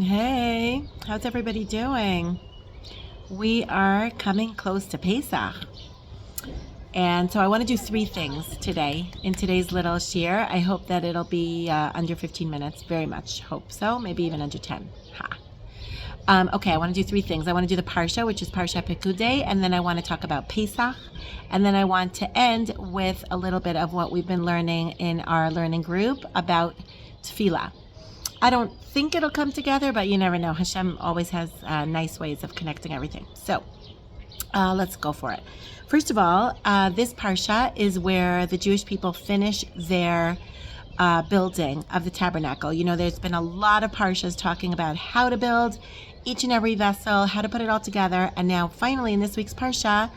Hey, how's everybody doing? We are coming close to Pesach. And so I want to do three things today in today's little shir. I hope that it'll be under 15 minutes. Very much hope so. Maybe even under 10. Ha. Okay, I want to do three things. I want to do the Parsha, which is Parsha Pekudei, and then I want to talk about Pesach, and then I want to end with a little bit of what we've been learning in our learning group about Tefillah. I don't think it'll come together, but you never know. Hashem always has nice ways of connecting everything. So let's go for it. First of all, this Parsha is where the Jewish people finish their building of the tabernacle. You know, there's been a lot of Parshas talking about how to build each and every vessel, how to put it all together. And now finally in this week's Parsha,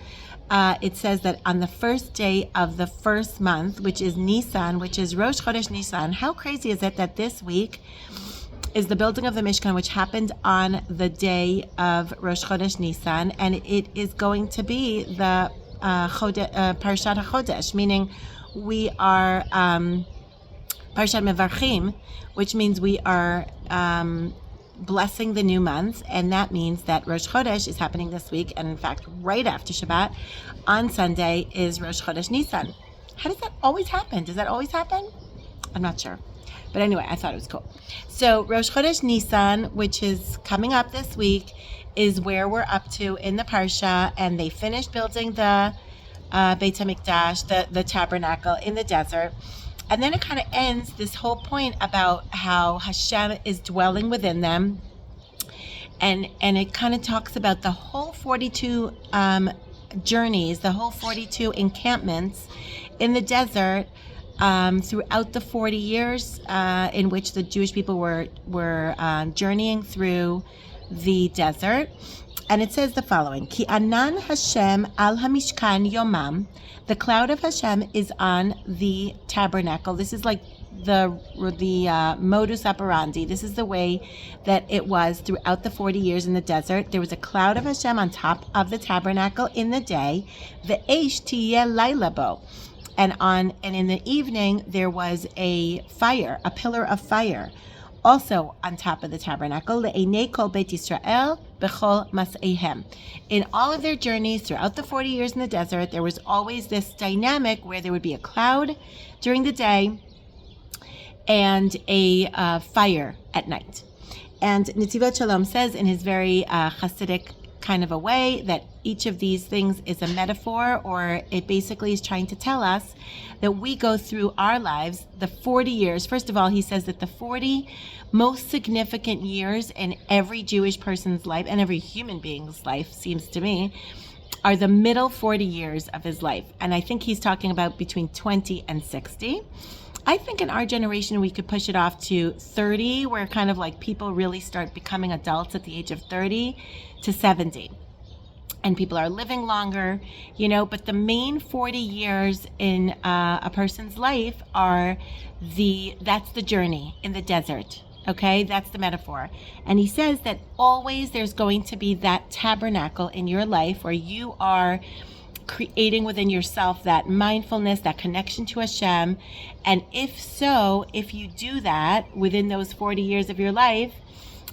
it says that on the first day of the first month, which is Nisan, which is Rosh Chodesh Nisan, how crazy is it that this week is the building of the Mishkan, which happened on the day of Rosh Chodesh Nisan, and it is going to be the Parshat HaChodesh, meaning we are Parshat Mevarchim, which means we are blessing the new month, and that means that Rosh Chodesh is happening this week, and in fact, right after Shabbat, on Sunday, is Rosh Chodesh Nisan. How does that always happen? Does that always happen? I'm not sure. But anyway, I thought it was cool. So Rosh Chodesh Nisan, which is coming up this week, is where we're up to in the Parsha, and they finished building the Beit HaMikdash, the tabernacle in the desert. And then it kind of ends this whole point about how Hashem is dwelling within them. And it kind of talks about the whole 42 journeys, the whole 42 encampments in the desert throughout the 40 years in which the Jewish people were journeying through the desert. And it says the following: Ki anan Hashem al hamishkan yomam. The cloud of Hashem is on the tabernacle. This is like the modus operandi. This is the way that it was throughout the 40 years in the desert. There was a cloud of Hashem on top of the tabernacle in the day. The eish tiyeh laila bo. And in the evening there was a fire, a pillar of fire, also on top of the tabernacle. Le'enei kol Beit Yisrael b'chol mas'ehem. In all of their journeys throughout the 40 years in the desert, there was always this dynamic where there would be a cloud during the day and a fire at night. And Netivot Shalom says in his very Hasidic kind of a way that each of these things is a metaphor, or it basically is trying to tell us that we go through our lives, the 40 years. First of all, he says that the 40 most significant years in every Jewish person's life and every human being's life, seems to me, are the middle 40 years of his life. And I think he's talking about between 20 and 60. I think in our generation, we could push it off to 30, where kind of like people really start becoming adults at the age of 30 to 70. And people are living longer, you know, but the main 40 years in a person's life that's the journey in the desert. Okay, that's the metaphor. And he says that always there's going to be that tabernacle in your life where you are creating within yourself that mindfulness, that connection to Hashem. And if you do that within those 40 years of your life,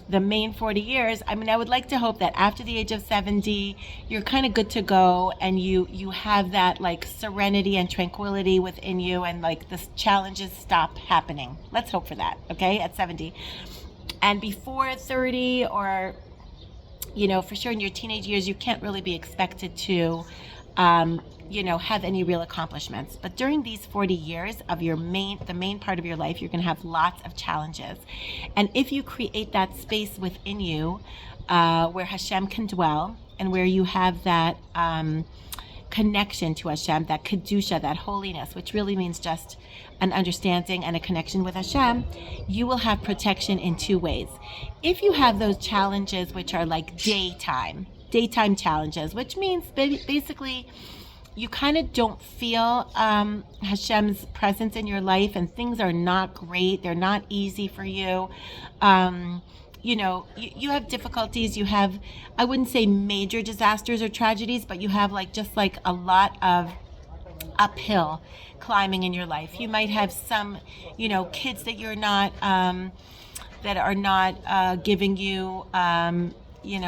the main 40 years, I mean, I would like to hope that after the age of 70, you're kind of good to go, and you have that like serenity and tranquility within you, and like the challenges stop happening. Let's hope for that, okay, at 70. And before 30, or, you know, for sure in your teenage years, you can't really be expected to have any real accomplishments. But during these 40 years of the main part of your life, you're going to have lots of challenges. And if you create that space within you where Hashem can dwell, and where you have that connection to Hashem, that kedusha, that holiness, which really means just an understanding and a connection with Hashem, you will have protection in two ways. If you have those challenges, which are like daytime challenges, which means basically you kind of don't feel Hashem's presence in your life, and things are not great, they're not easy for you. You have difficulties, you have, I wouldn't say major disasters or tragedies, but you have just a lot of uphill climbing in your life. You might have some, kids that you're not that are not giving you,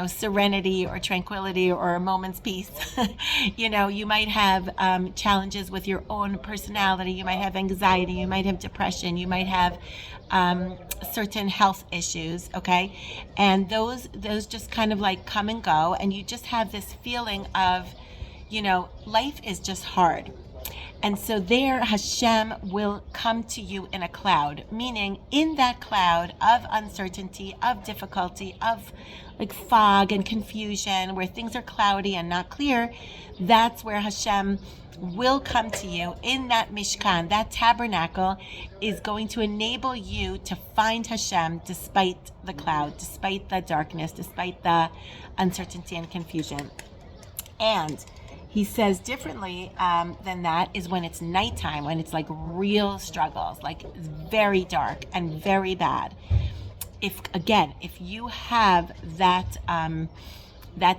serenity or tranquility or a moment's peace. You might have challenges with your own personality. You might have anxiety. You might have depression. You might have certain health issues. Okay, and those just kind of like come and go, and you just have this feeling of, life is just hard. And so there Hashem will come to you in a cloud, meaning in that cloud of uncertainty, of difficulty, of like fog and confusion, where things are cloudy and not clear, that's where Hashem will come to you in that Mishkan. That tabernacle is going to enable you to find Hashem despite the cloud, despite the darkness, despite the uncertainty and confusion. And he says differently than that is when it's nighttime, when it's like real struggles, like very dark and very bad. If you have that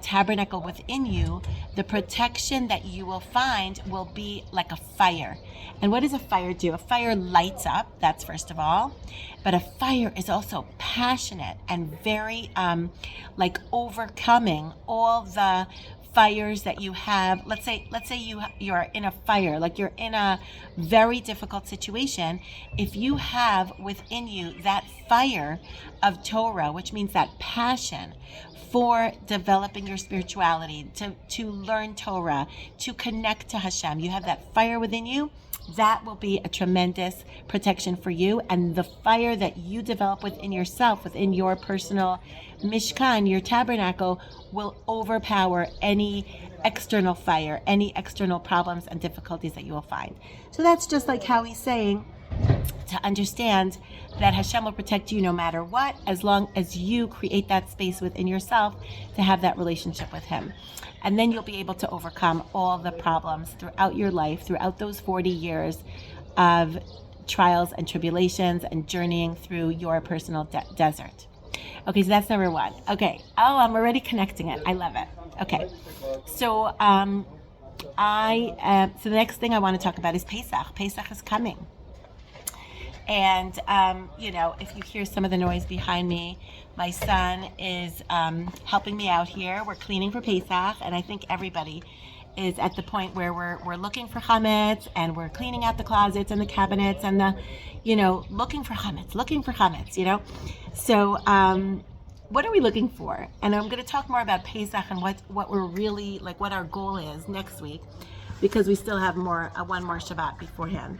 tabernacle within you, the protection that you will find will be like a fire. And what does a fire do? A fire lights up, that's first of all. But a fire is also passionate and very like overcoming all the fires that you have. Let's say you're in a fire, like you're in a very difficult situation. If you have within you that fire of Torah, which means that passion for developing your spirituality, to learn Torah, to connect to Hashem, you have that fire within you, that will be a tremendous protection for you. And the fire that you develop within yourself, within your personal Mishkan, your tabernacle, will overpower any external fire, any external problems and difficulties that you will find. So that's just like how he's saying to understand that Hashem will protect you no matter what, as long as you create that space within yourself to have that relationship with Him. And then you'll be able to overcome all the problems throughout your life, throughout those 40 years of trials and tribulations and journeying through your personal desert. Okay, so that's number one. Okay. Oh, I'm already connecting it. I love it. Okay. So so the next thing I want to talk about is Pesach. Pesach is coming. And, if you hear some of the noise behind me, my son is helping me out here. We're cleaning for Pesach, and I think everybody is at the point where we're looking for chametz, and we're cleaning out the closets and the cabinets and the, looking for chametz, So what are we looking for? And I'm going to talk more about Pesach and what we're really, like what our goal is next week, because we still have one more Shabbat beforehand.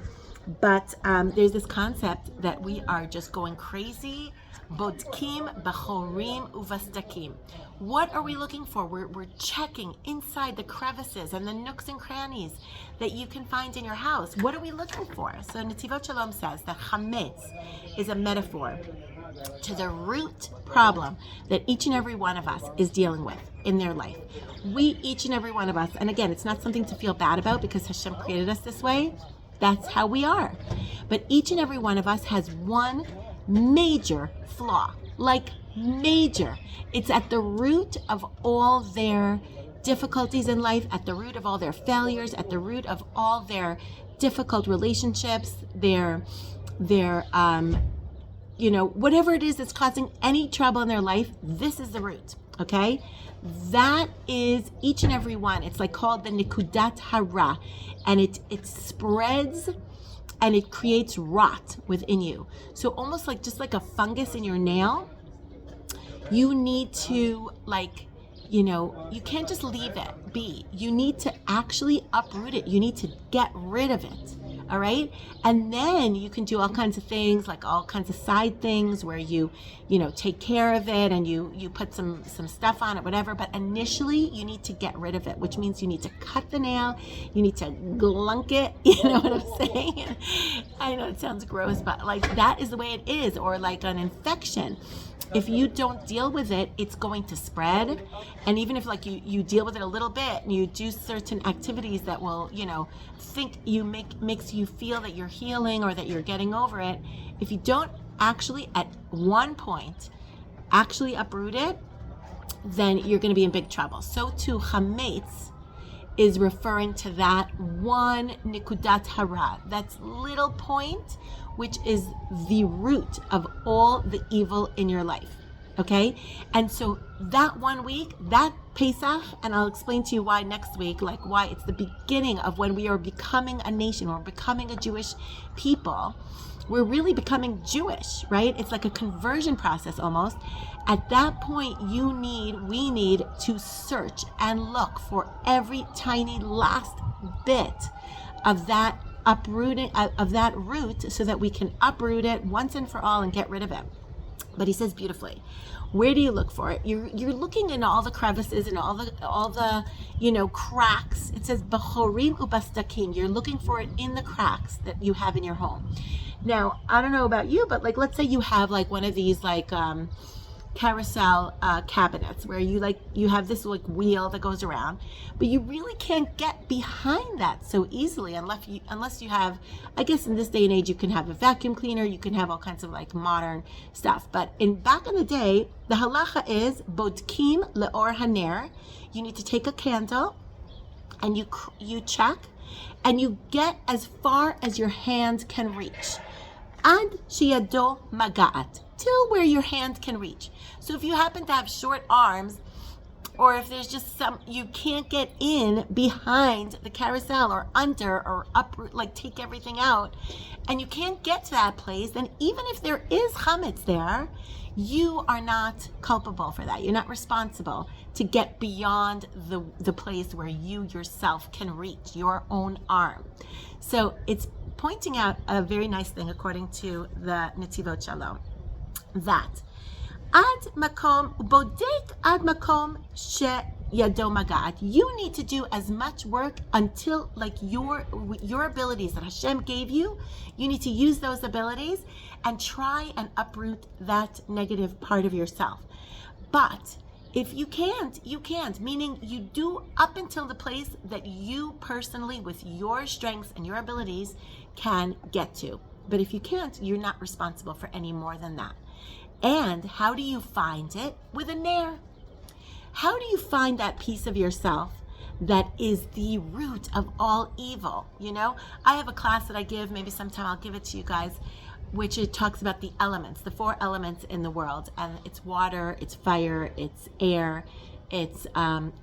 But there's this concept that we are just going crazy. Bodkim, Bachorim, Uvastakim. What are we looking for? We're checking inside the crevices and the nooks and crannies that you can find in your house. What are we looking for? So Netivot Shalom says that chametz is a metaphor to the root problem that each and every one of us is dealing with in their life. We, each and every one of us, and again, it's not something to feel bad about because Hashem created us this way. That's how we are. But each and every one of us has one major flaw, like major. It's at the root of all their difficulties in life, at the root of all their failures, at the root of all their difficult relationships, their whatever it is that's causing any trouble in their life, this is the root, okay? That is each and every one. It's like called the Nikudat Hara, and it spreads and it creates rot within you. So almost like just like a fungus in your nail, you need to you can't just leave it be. You need to actually uproot it. You need to get rid of it. All right. And then you can do all kinds of things, like all kinds of side things where you take care of it and you put some stuff on it, whatever. But initially you need to get rid of it, which means you need to cut the nail. You need to glunk it. You know what I'm saying? I know it sounds gross, but like that is the way it is. Or like an infection. If you don't deal with it, it's going to spread. And even if like you deal with it a little bit and you do certain activities that will, makes you feel that you're healing or that you're getting over it, if you don't actually at one point actually uproot it, then you're going to be in big trouble. So too, chametz is referring to that one nikudat hara, that's little point, which is the root of all the evil in your life. Okay? And so that 1 week, that Pesach, and I'll explain to you why next week, like why it's the beginning of when we are becoming a nation, or becoming a Jewish people. We're really becoming Jewish, right? It's like a conversion process almost. At that point, we need to search and look for every tiny last bit of that uprooting, of that root, so that we can uproot it once and for all and get rid of it. But he says beautifully, where do you look for it? You're looking in all the crevices and all the cracks. It says b'chorim ubastakim. You're looking for it in the cracks that you have in your home. Now, I don't know about you, but like, let's say you have like one of these like carousel cabinets where you have this like wheel that goes around, but you really can't get behind that so easily unless you have, I guess in this day and age, you can have a vacuum cleaner, you can have all kinds of like modern stuff. But back in the day, the halacha is bodkim leor haner. You need to take a candle and you check and you get as far as your hand can reach. Ad sheyado magaat, till where your hand can reach. So if you happen to have short arms, or if there's just you can't get in behind the carousel or under or up, like take everything out, and you can't get to that place, then even if there is chametz there, you are not culpable for that. You're not responsible to get beyond the place where you yourself can reach your own arm. So it's pointing out a very nice thing according to the Netivot Shalom, that ad makom bodek ad makom she yado magat. You need to do as much work until like your abilities that Hashem gave you. You need to use those abilities and try and uproot that negative part of yourself. But if you can't, you can't. Meaning you do up until the place that you personally, with your strengths and your abilities, can get to. But if you can't, you're not responsible for any more than that. And how do you find it? With a nair. How do you find that piece of yourself that is the root of all evil? I have a class that I give, maybe sometime I'll give it to you guys, which it talks about the elements, the 4 elements in the world. And it's water, it's fire, it's air, it's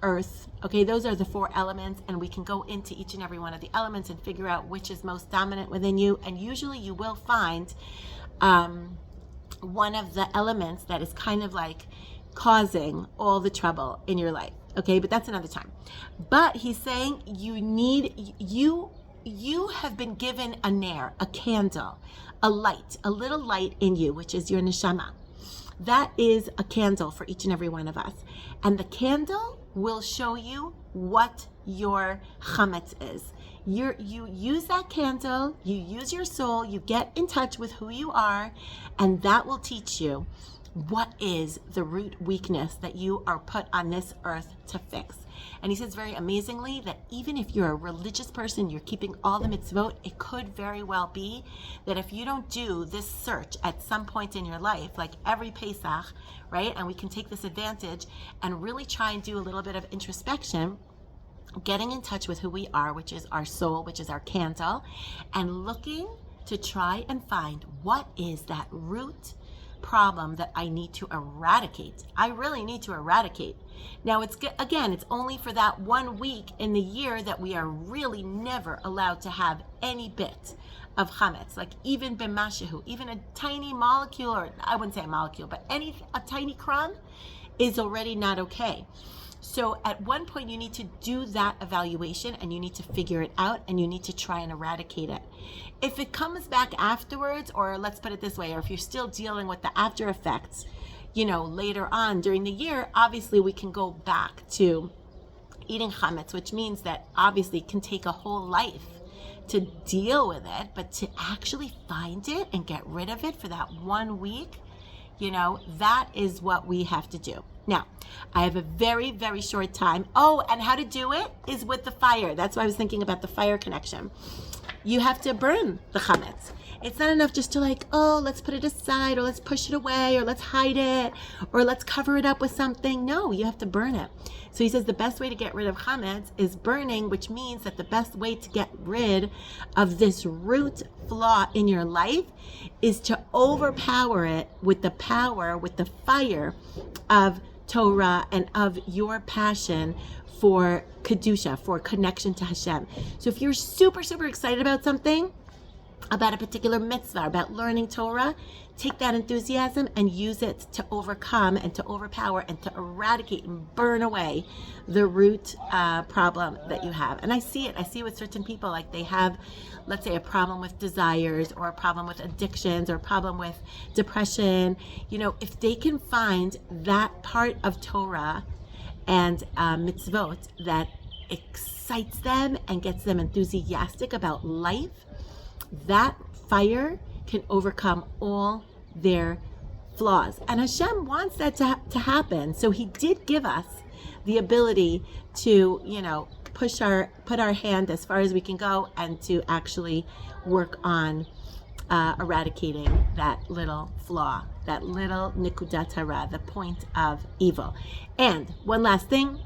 earth. Okay, those are the 4 elements, and we can go into each and every one of the elements and figure out which is most dominant within you. And usually you will find one of the elements that is kind of like causing all the trouble in your life. Okay, but that's another time. But he's saying you have been given a nair, a candle, a light, a little light in you, which is your neshama. That is a candle for each and every one of us. And the candle will show you what your chametz is. You use that candle, you use your soul, you get in touch with who you are, and that will teach you what is the root weakness that you are put on this earth to fix. And he says very amazingly that even if you're a religious person, you're keeping all the mitzvot, it could very well be that if you don't do this search at some point in your life, like every Pesach, right? And we can take this advantage and really try and do a little bit of introspection, getting in touch with who we are, which is our soul, which is our candle, and looking to try and find what is that root problem that I need to eradicate. I really need to eradicate. Now it's only for that 1 week in the year that we are really never allowed to have any bit of chametz, like even b'mashehu, even a tiny molecule, or I wouldn't say a molecule, but a tiny crumb is already not okay. So at one point you need to do that evaluation and you need to figure it out and you need to try and eradicate it. If it comes back afterwards, or let's put it this way, or if you're still dealing with the after effects, later on during the year, obviously we can go back to eating chametz, which means that obviously it can take a whole life to deal with it, but to actually find it and get rid of it for that 1 week, that is what we have to do. Now, I have a very, very short time. Oh, and how to do it is with the fire. That's why I was thinking about the fire connection. You have to burn the chametz. It's not enough just to like, oh, let's put it aside, or let's push it away, or let's hide it, or let's cover it up with something. No, you have to burn it. So he says the best way to get rid of chametz is burning, which means that the best way to get rid of this root flaw in your life is to overpower it with the power, with the fire of Torah and of your passion for Kedusha, for connection to Hashem. So if you're super, super excited about something, about a particular mitzvah, about learning Torah, take that enthusiasm and use it to overcome and to overpower and to eradicate and burn away the root problem that you have. And I see it with certain people, like they have, let's say, a problem with desires, or a problem with addictions, or a problem with depression. You know, if they can find that part of Torah and mitzvot that excites them and gets them enthusiastic about life, that fire can overcome all their flaws. And Hashem wants that to happen. So he did give us the ability to, you know, put our hand as far as we can go, and to actually work on eradicating that little flaw, that little nikudat hara, the point of evil. And one last thing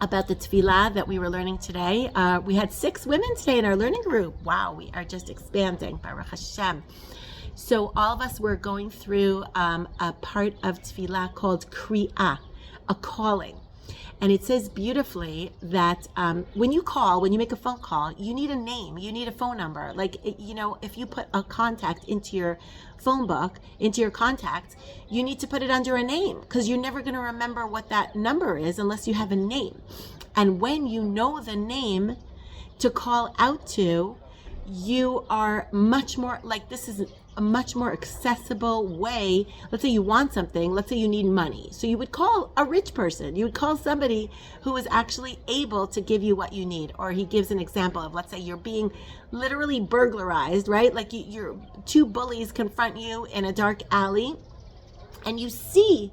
about the tefillah that we were learning today. We had 6 women today in our learning group. Wow, we are just expanding, Baruch Hashem. So all of us were going through a part of tefillah called kri'ah, a calling. And it says beautifully that when you make a phone call, you need a name, you need a phone number. Like, you know, if you put a contact into your phone book, into your contacts, you need to put it under a name, because you're never going to remember what that number is unless you have a name. And when you know the name to call out to, you are much more, like, this is a much more accessible way. Let's say you want something, let's say you need money. So you would call a rich person, you would call somebody who is actually able to give you what you need. Or he gives an example of, let's say you're being literally burglarized, right? Like you're 2 bullies confront you in a dark alley, and you see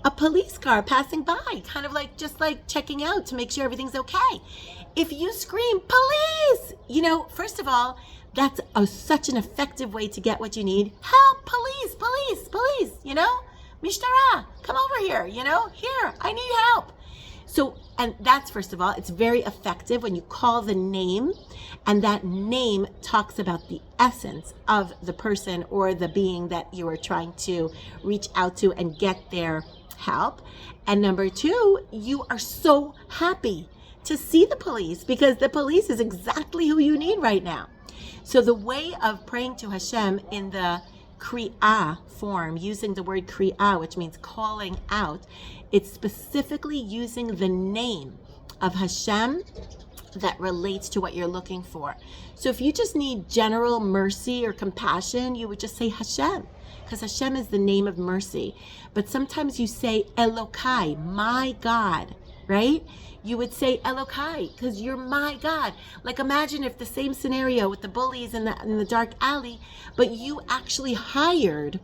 a police car passing by, kind of like just like checking out to make sure everything's okay. If you scream, police, you know, first of all, that's such an effective way to get what you need. Help, police, police, police, you know? Mishtara, come over here, you know? Here, I need help. So, and that's, first of all, it's very effective when you call the name, and that name talks about the essence of the person or the being that you are trying to reach out to and get their help. And number 2, you are so happy to see the police, because the police is exactly who you need right now. So the way of praying to Hashem in the kri'ah form, using the word kri'ah, which means calling out, it's specifically using the name of Hashem that relates to what you're looking for. So if you just need general mercy or compassion, you would just say Hashem, because Hashem is the name of mercy. But sometimes you say Elokai, my God, right? You would say Elokai, because you're my God. Like, imagine if the same scenario with the bullies in the dark alley, but you actually hired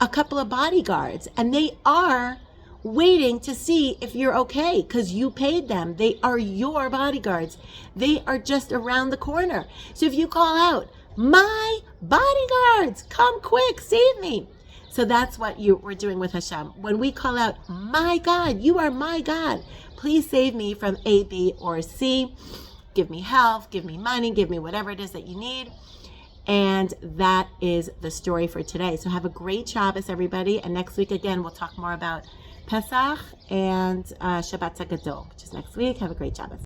a couple of bodyguards, and they are waiting to see if you're okay, because you paid them. They are your bodyguards. They are just around the corner. So if you call out, my bodyguards, come quick, save me. So that's what we're doing with Hashem. When we call out, my God, you are my God, please save me from A, B, or C. Give me health, give me money, give me whatever it is that you need. And that is the story for today. So have a great Shabbos, everybody. And next week, again, we'll talk more about Pesach and Shabbat Gadol, which is next week. Have a great Shabbos.